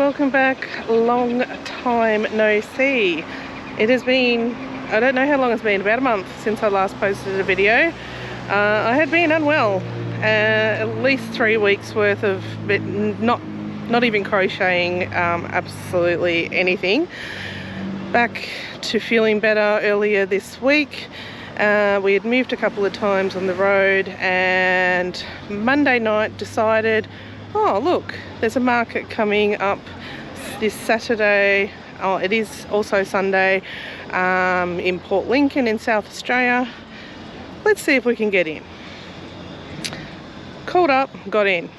welcome back. Long time no see. It has been, I don't know how long it's been, about a month since I last posted a video. I had been unwell, at least 3 weeks worth of not even crocheting, absolutely anything. Back to feeling better earlier this week. We had moved a couple of times on the road, and Monday night decided, oh look, there's a market coming up this Saturday. Oh, it is also Sunday, in Port Lincoln in South Australia. Let's see if we can get in. Called up, got in.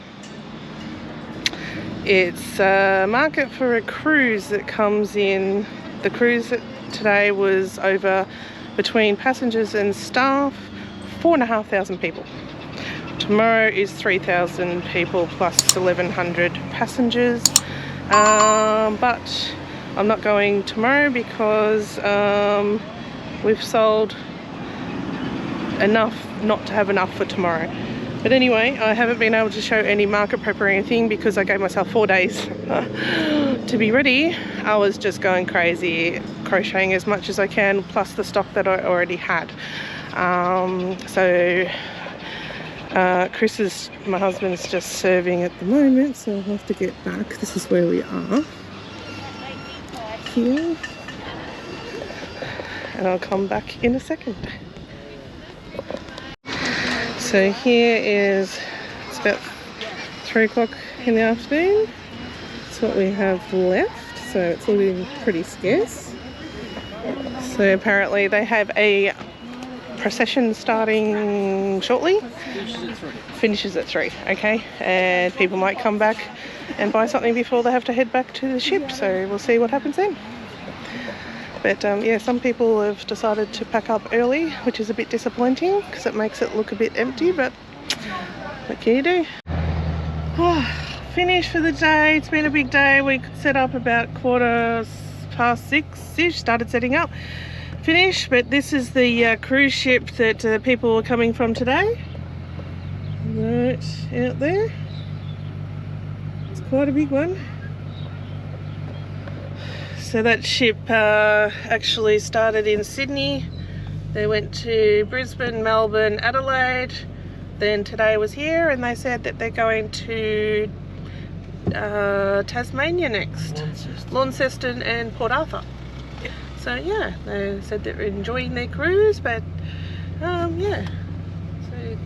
It's a market for a cruise that comes in. The cruise today was over, between passengers and staff, 4,500 people. Tomorrow is 3,000 people plus 1,100 passengers, but I'm not going tomorrow because we've sold enough not to have enough for tomorrow. But anyway, I haven't been able to show any market prep or anything because I gave myself 4 days to be ready. I was just going crazy, crocheting as much as I can, plus the stock that I already had. Chris my husband's just serving at the moment, so I'll have to get back. This is where we are here, and I'll come back in a second. So here is, it's about 3 o'clock in the afternoon. That's what we have left, so it's looking pretty scarce. So apparently they have a procession starting shortly. Finishes at 3, okay, and people might come back and buy something before they have to head back to the ship, so we'll see what happens then. But yeah, some people have decided to pack up early, which is a bit disappointing because it makes it look a bit empty, but what can you do? Finished for the day. It's been a big day. We set up about 6:15-ish, started setting up. Finished, but this is the cruise ship that people were coming from today. Right out there. It's quite a big one. So that ship actually started in Sydney. They went to Brisbane, Melbourne, Adelaide. Then today was here, and they said that they're going to Tasmania next. Launceston and Port Arthur. So yeah, they said they're enjoying their cruise, but yeah. So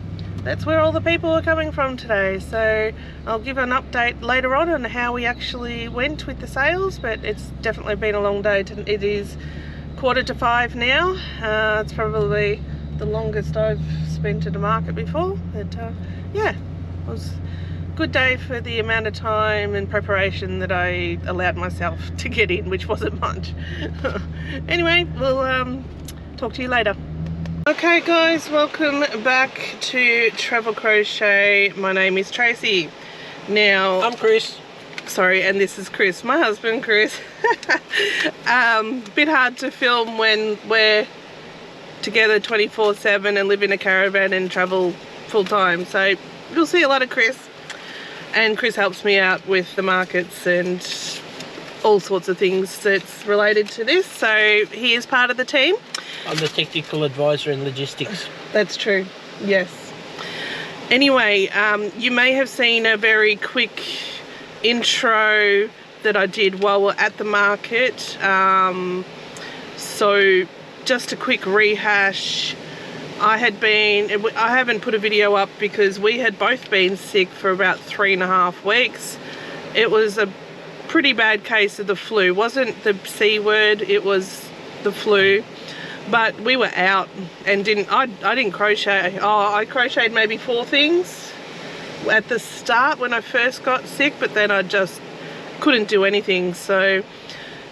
that's where all the people are coming from today. So I'll give an update later on how we actually went with the sales, but it's definitely been a long day. It is 4:45 now. It's probably the longest I've spent at a market before. But yeah, it was a good day for the amount of time and preparation that I allowed myself to get in, which wasn't much. Anyway, we'll talk to you later. Okay guys, welcome back to Travel Crochet. My name is Tracy. Now, I'm Chris. Sorry, and this is Chris, my husband, Chris. Bit hard to film when we're together 24/7 and live in a caravan and travel full time. So you'll see a lot of Chris. And Chris helps me out with the markets and all sorts of things that's related to this. So he is part of the team. I'm the technical advisor in logistics. That's true, yes. Anyway, you may have seen a very quick intro that I did while we're at the market. So just a quick rehash. I haven't put a video up because we had both been sick for about 3.5 weeks. It was a pretty bad case of the flu. It wasn't the C word, it was the flu. But we were out and I didn't crochet. I crocheted maybe 4 things at the start when I first got sick, but then I just couldn't do anything. So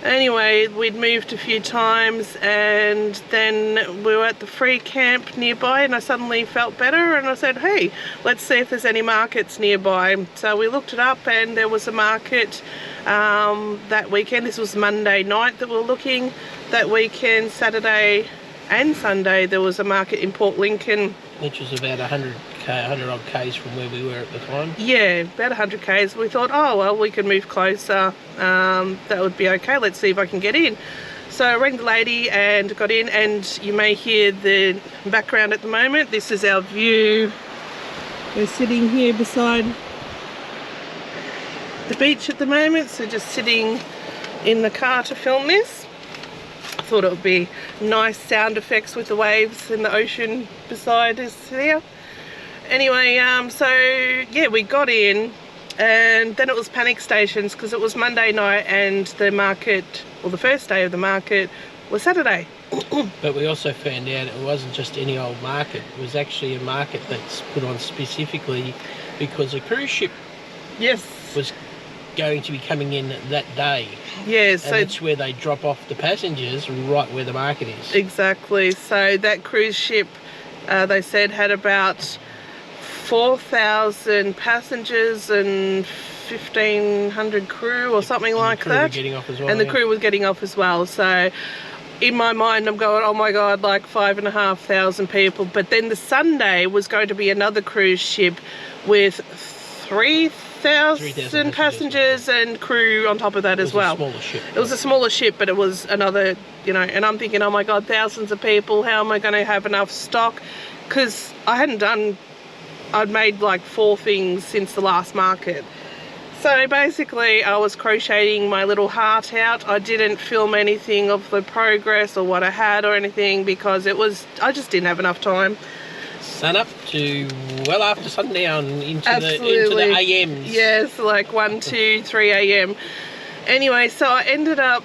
anyway, we'd moved a few times, and then we were at the free camp nearby, and I suddenly felt better, and I said, hey, let's see if there's any markets nearby. So we looked it up, and there was a market that weekend. This was Monday night that we were looking. That weekend, Saturday and Sunday there was a market in Port Lincoln. Which was about 100 odd k's from where we were at the time. Yeah, about 100 k's. We thought, oh well, we can move closer. That would be okay. Let's see if I can get in. So I rang the lady and got in, and you may hear the background at the moment. This is our view. We're sitting here beside the beach at the moment, so just sitting in the car to film this. I thought it would be nice sound effects with the waves and the ocean beside us there. Anyway, so yeah, we got in, and then it was panic stations because it was Monday night and the market, or the first day of the market, was Saturday. But we also found out it wasn't just any old market. It was actually a market that's put on specifically because a cruise ship Yes. was going to be coming in that day. Yeah, And so that's where they drop off the passengers, right where the market is. exactly. So that cruise ship, they said, had about 4,000 passengers and 1,500 crew or something like The crew were that. getting off as well. And the yeah. crew was getting off as well. So in my mind I'm going, oh my god, like 5,500 people. But then the Sunday was going to be another cruise ship with 3,000 passengers and crew on top of that as well. It was a smaller ship. It was a smaller ship, but it was another, you know, and I'm thinking, oh my god, thousands of people, how am I going to have enough stock? Because I'd made like 4 things since the last market. So basically I was crocheting my little heart out. I didn't film anything of the progress or what I had or anything because I just didn't have enough time. Sun up to well after sundown into Absolutely. the AMs. Yes, like 1, 2, 3 a.m. Anyway, so I ended up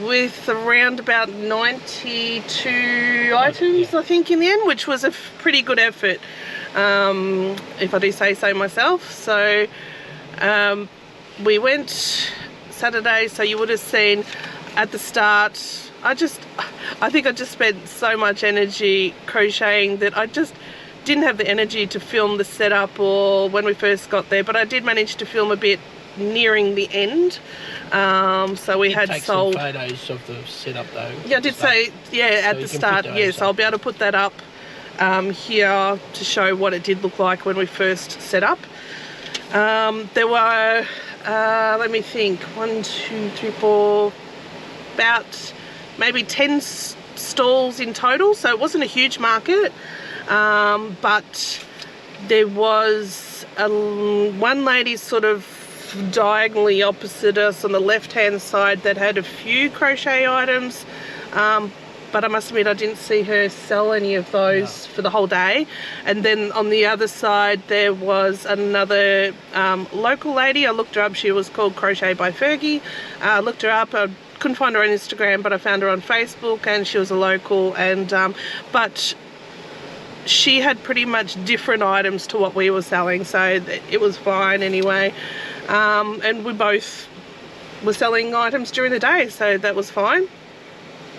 with around about 92 items, I think, in the end, which was a pretty good effort, if I do say so myself. So we went Saturday, so you would have seen at the start, I think I just spent so much energy crocheting that I just didn't have the energy to film the setup or when we first got there, but I did manage to film a bit nearing the end. So we had sold some photos of the setup though. Yeah, I did say, yeah, at the start, yes, I'll be able to put that up here to show what it did look like when we first set up. There were, let me think, 1, 2, 3, 4, about maybe 10 stalls in total, so it wasn't a huge market, but there was one lady sort of diagonally opposite us on the left hand side that had a few crochet items, but I must admit I didn't see her sell any of those for the whole day. And then on the other side there was another local lady. I looked her up, she was called Crochet by Fergie. I looked her up, I couldn't find her on Instagram, but I found her on Facebook, and she was a local, and but she had pretty much different items to what we were selling, so it was fine anyway. And we both were selling items during the day, so that was fine.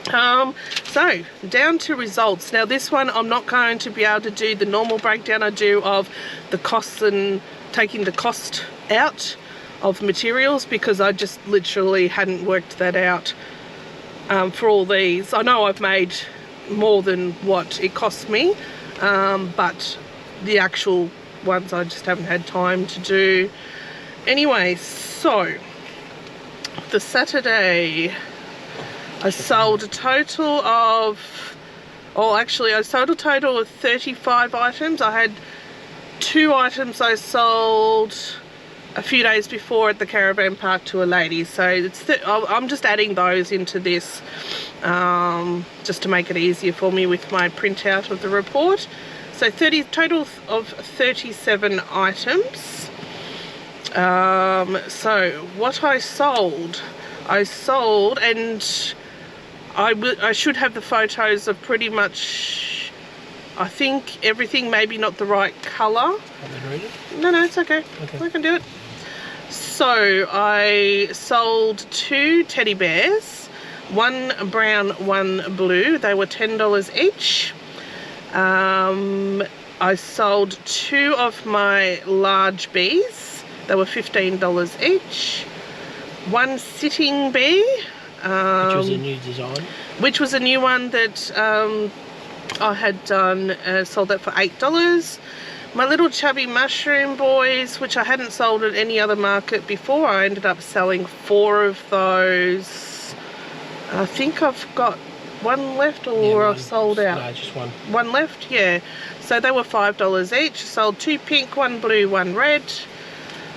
So down to results. Now this one I'm not going to be able to do the normal breakdown I do of the costs and taking the cost out of materials, because I just literally hadn't worked that out for all these. I know I've made more than what it cost me, but the actual ones I just haven't had time to do. Anyway, so the Saturday I sold a total of, I sold a total of 35 items. I had 2 items I sold a few days before at the caravan park to a lady, so I'm just adding those into this just to make it easier for me with my printout of the report. So total of 37 items. So what I sold, and I should have the photos of pretty much, I think everything, maybe not the right colour. Read it? No, it's okay. I can do it. So I sold 2 teddy bears, 1 brown, 1 blue. They were $10 each. I sold 2 of my large bees. They were $15 each. 1 sitting bee. Which was a new design. Which was a new one that I had done sold that for $8. My little chubby mushroom boys, which I hadn't sold at any other market before, I ended up selling 4 of those. I think I've got one left, or I've sold out. No, just one. One left, yeah. So they were $5 each. I sold 2 pink, 1 blue, 1 red.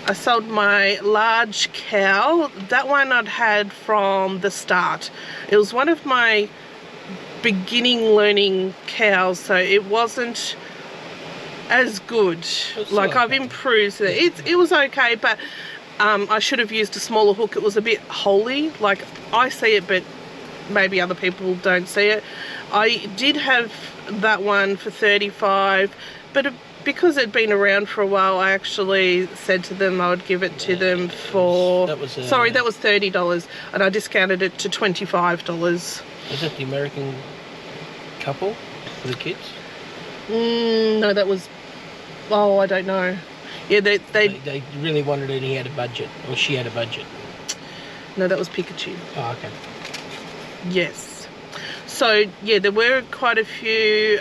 I sold my large cow. That one I'd had from the start. It was one of my beginning learning cows, so it wasn't as good. Like, I've improved it. It was okay, but I should have used a smaller hook. It was a bit holy. Like, I see it, but maybe other people don't see it. I did have that one for $35, but because it'd been around for a while, I actually said to them I would give it to them for... Sorry, that was $30, and I discounted it to $25. Was that the American couple for the kids? No, that was... Oh, I don't know. Yeah, they really wanted it and he had a budget, or she had a budget. No, that was Pikachu. Oh, okay. Yes. So, yeah, there were quite a few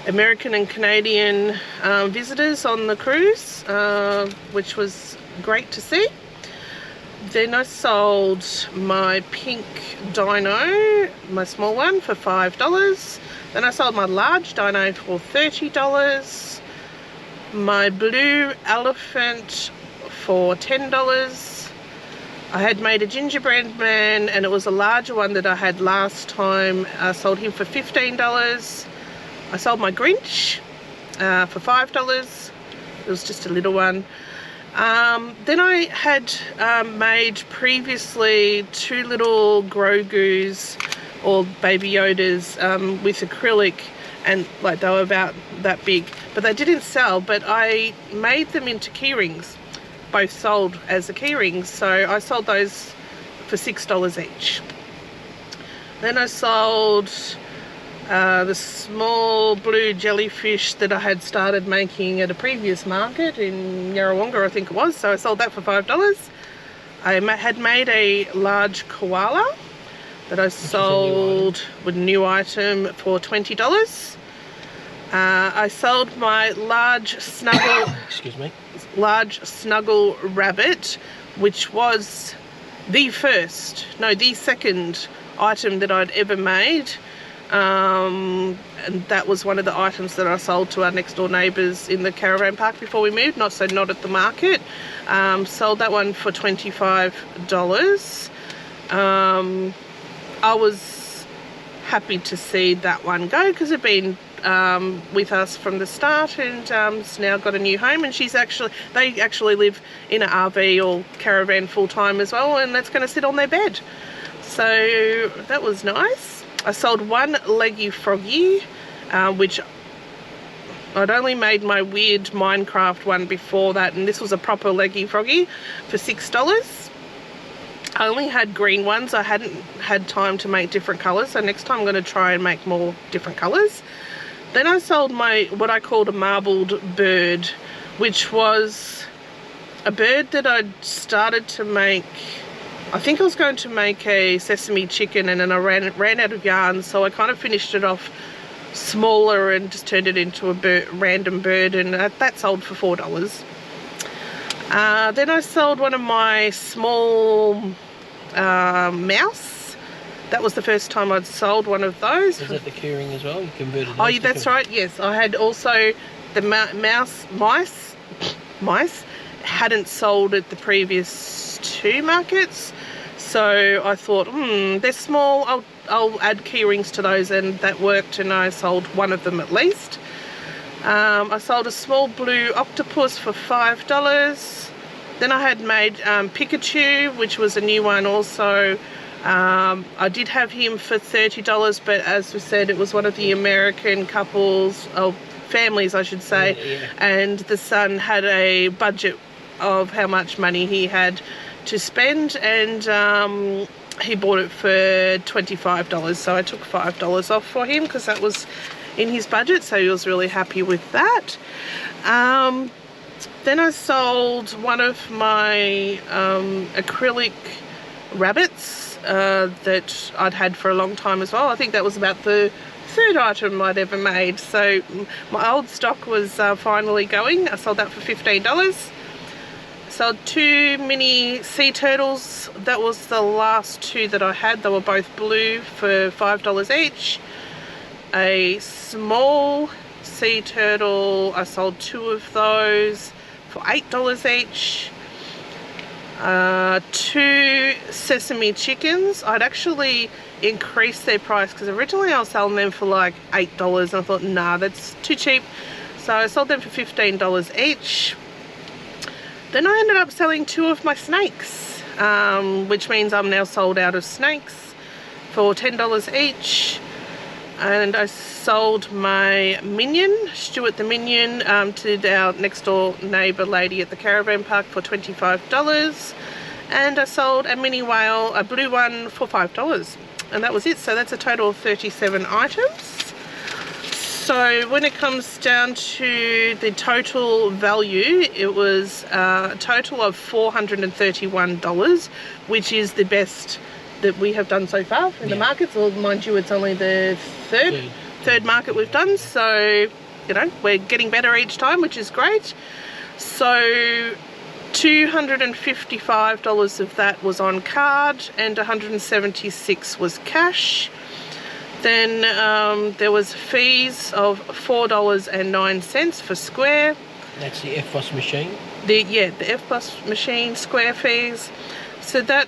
American and Canadian visitors on the cruise, which was great to see. Then I sold my pink dino, my small one, for $5. Then I sold my large dino for $30. My blue elephant for $10. I had made a gingerbread man, and it was a larger one that I had last time. I sold him for $15. I sold my Grinch for $5. It was just a little one. Then I had made previously 2 little Grogu's or Baby Yodas with acrylic, and like they were about that big, but they didn't sell, but I made them into key rings. Both sold as a key rings, so I sold those for $6 each. Then I sold the small blue jellyfish that I had started making at a previous market in Yarrawonga, I think it was, so I sold that for $5. I had made a large koala that I sold with a new item for $20. I sold my large snuggle large snuggle rabbit, which was the second item that I'd ever made. And that was one of the items that I sold to our next door neighbours in the caravan park before we moved, not at the market. Sold that one for $25. I was happy to see that one go because it'd been with us from the start, and it's now got a new home, and they actually live in an RV or caravan full time as well, and that's going to sit on their bed. So that was nice. I sold one leggy froggy, which I'd only made my weird Minecraft one before that, and this was a proper leggy froggy for $6. I only had green ones. I hadn't had time to make different colours, so next time I'm going to try and make more different colours. Then I sold what I called a marbled bird, which was a bird that I'd started to make. I think I was going to make a sesame chicken, and then I ran out of yarn, so I kind of finished it off smaller and just turned it into a random bird, and that sold for $4. Then I sold one of my small mouse. That was the first time I'd sold one of those. Was that the keyring as well? You converted those? Oh, yeah, that's right, yes. I had also the mice hadn't sold at the previous 2 markets, so I thought, they're small, I'll add key rings to those, and that worked, and I sold one of them at least. I sold a small blue octopus for $5. Then I had made Pikachu, which was a new one also. I did have him for $30, but as we said, it was one of the American couples, or families I should say, and the son had a budget of how much money he had to spend, and he bought it for $25, so I took $5 off for him because that was in his budget, so he was really happy with that. Then I sold one of my acrylic rabbits that I'd had for a long time as well. I think that was about the third item I'd ever made. So my old stock was finally going. I sold that for $15. Sold 2 mini sea turtles. That was the last 2 that I had. They were both blue for $5 each. A small sea turtle, I sold 2 of those for $8 each. 2 sesame chickens. I'd actually increased their price because originally I was selling them for like $8 and I thought, nah, that's too cheap. So I sold them for $15 each. Then I ended up selling 2 of my snakes, which means I'm now sold out of snakes for $10 each. And I sold my minion, Stuart the minion, to our next door neighbour lady at the caravan park for $25. And I sold a mini whale, a blue one, for $5. And that was it. So that's a total of 37 items. So when it comes down to the total value, it was a total of $431, which is the best that we have done so far in the markets. Well, mind you, it's only the third market we've done, so you know, we're getting better each time, which is great. So $255 of that was on card and $176 was cash. Then there was fees of $4.09 for square. That's the FBOS machine? The FBOS machine square fees. So that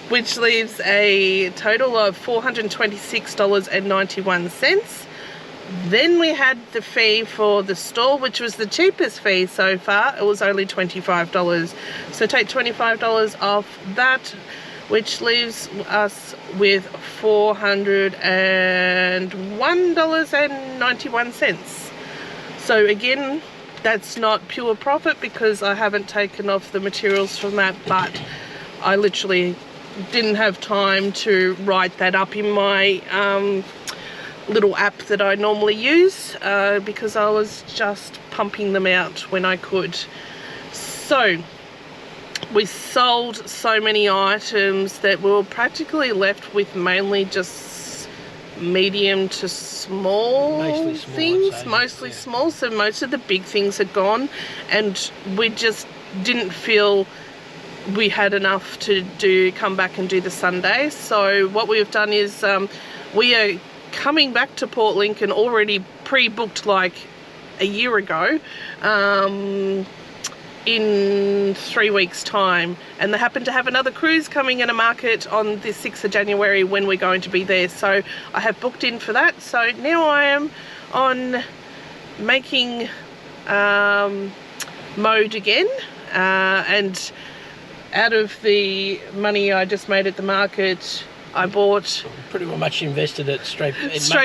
which leaves a total of $426.91. Then we had the fee for the store, which was the cheapest fee so far. It was only $25. So take $25 off that, which leaves us with $401.91. So again, that's not pure profit because I haven't taken off the materials from that, but I literally didn't have time to write that up in my little app that I normally use because I was just pumping them out when I could. So we sold so many items that we were practically left with mainly just medium to small things, mostly small. So most of the big things had gone, and we just didn't feel we had enough to come back and do the Sunday. So what we've done is we are coming back to Port Lincoln already pre-booked like a year ago, in 3 weeks time, and they happen to have another cruise coming in a market on the 6th of January when we're going to be there. So I have booked in for that. So now I am on making mode again, and out of the money I just made at the market, I bought pretty much invested it straight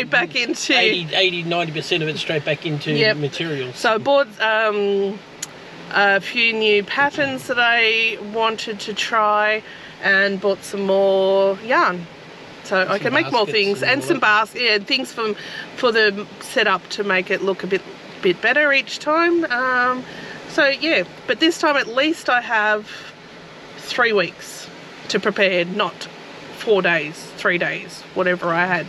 back into 80-90% of it straight back into materials. So I bought a few new patterns that I wanted to try, and bought some more yarn so I can make more things, and some baskets, things for the setup to make it look a bit better each time. So yeah, but this time at least I have 3 weeks to prepare, not 4 days, 3 days, whatever I had.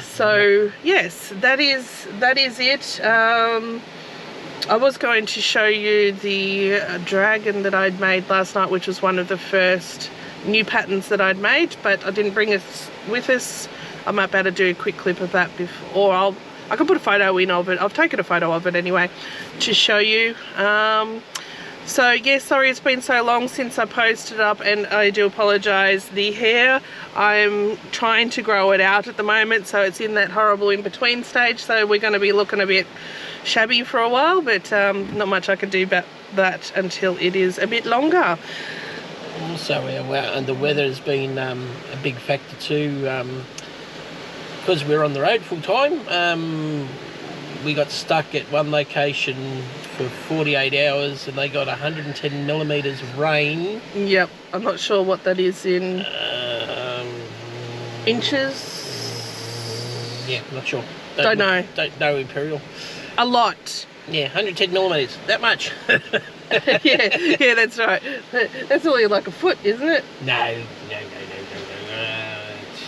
So yes, that is it. I was going to show you the dragon that I'd made last night, which was one of the first new patterns that I'd made, but I didn't bring it with us. I might be able to do a quick clip of that before, or I can put a photo in of it. I've taken a photo of it anyway to show you. So yeah, sorry it's been so long since I posted up, and I do apologise. The hair, I'm trying to grow it out at the moment, so it's in that horrible in-between stage, so we're going to be looking a bit shabby for a while, but not much I can do about that until it is a bit longer. Also, and the weather has been a big factor too, because we're on the road full time. We got stuck at one location for 48 hours and they got 110 millimetres of rain. Yep, I'm not sure what that is in inches. Yeah, not sure. Don't know. Don't know Imperial. A lot. Yeah, 110 millimetres, that much. yeah, that's right. That's only like a foot, isn't it? No.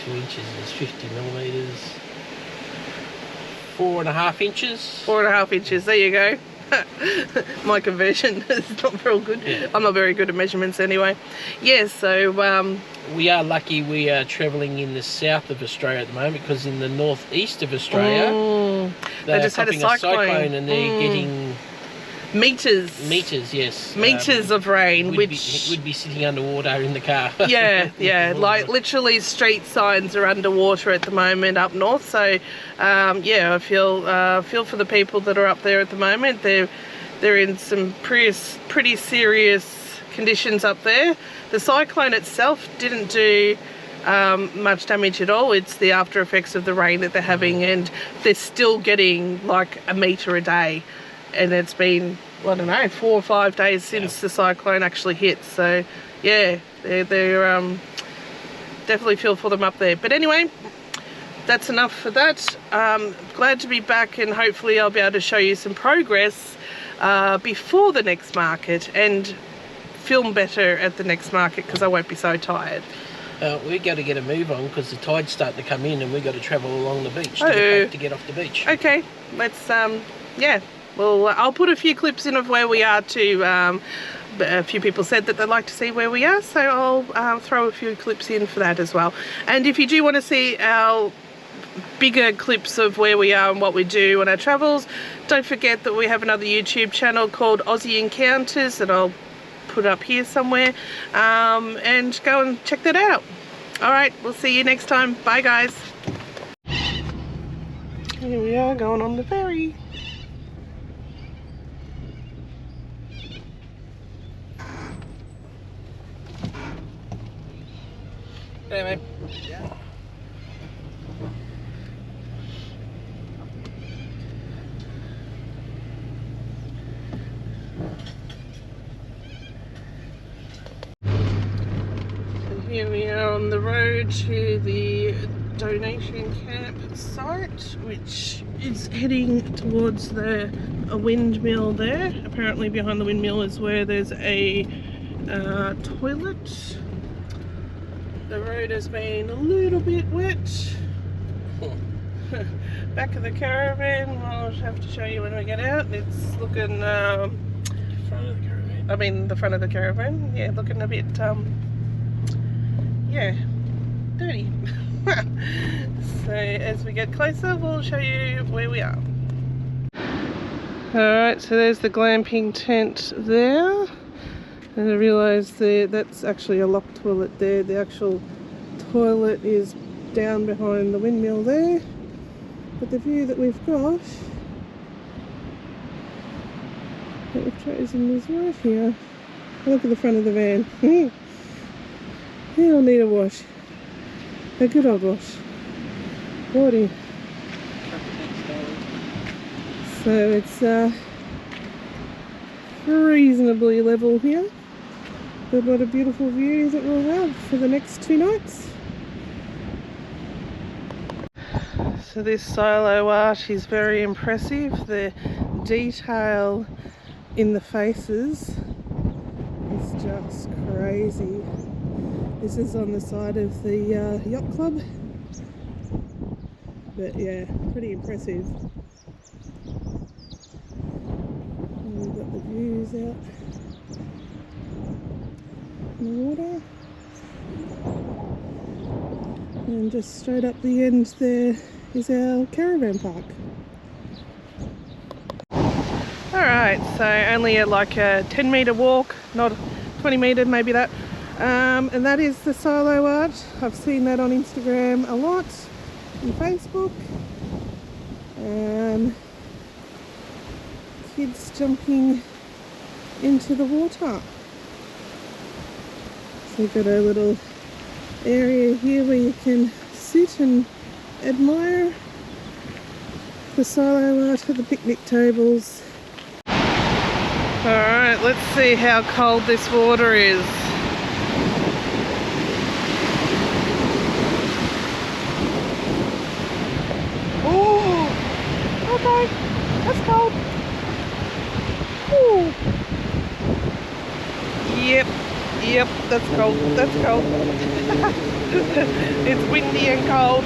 2 inches is 50 millimetres. 4.5 inches. 4.5 inches. There you go. My conversion is not very good. Yeah. I'm not very good at measurements anyway. Yeah, so we are lucky we are travelling in the south of Australia at the moment, because in the northeast of Australia they just had a cyclone and they're getting meters, yes, meters of rain, which would be sitting underwater in the car. yeah, like literally street signs are underwater at the moment up north. So yeah, I feel for the people that are up there at the moment. They're in some pretty serious conditions up there. The cyclone itself didn't do much damage at all. It's the after effects of the rain that they're having, and they're still getting like a metre a day. And it's been, I don't know, 4 or 5 days since the cyclone actually hit. So, yeah, they're definitely feel for them up there. But anyway, that's enough for that. Glad to be back, and hopefully I'll be able to show you some progress before the next market and film better at the next market, because I won't be so tired. We've got to get a move on, because the tide's starting to come in and we've got to travel along the beach to get off the beach. Okay, let's, yeah. Well, I'll put a few clips in of where we are too. A few people said that they'd like to see where we are, so I'll throw a few clips in for that as well. And if you do want to see our bigger clips of where we are and what we do on our travels, don't forget that we have another YouTube channel called Aussie Encounters that I'll put up here somewhere, and go and check that out. Alright, we'll see you next time. Bye guys. Here we are going on the ferry. Hey, mate. Yeah. So here we are on the road to the donation camp site, which is heading towards a windmill there. Apparently behind the windmill is where there's a toilet. The road has been a little bit wet. Back of the caravan, I'll have to show you when we get out. It's looking, Front of the caravan. I mean the front of the caravan, yeah, looking a bit, yeah, dirty. So as we get closer, we'll show you where we are. Alright, so there's the glamping tent there. And I realised that's actually a locked toilet there. The actual toilet is down behind the windmill there. But the view that we've got, that we've chosen, is right here. Look at the front of the van. It'll need a wash. A good old wash. Righty. So it's reasonably level here. But what a beautiful view that we'll have for the next 2 nights. So this silo art is very impressive. The detail in the faces is just crazy. This is on the side of the yacht club. But yeah, pretty impressive. And we've got the views out in the water. And just straight up the end there is our caravan park. Alright, so only like a 10 metre walk, not 20 metre, maybe that. And that is the silo art. I've seen that on Instagram a lot, and Facebook. Kids jumping into the water. So we've got a little area here where you can sit and admire the silo art at the picnic tables. Alright, let's see how cold this water is. Oh, okay, that's cold. Ooh. Yep, yep, that's cold, that's cold. It's windy and cold.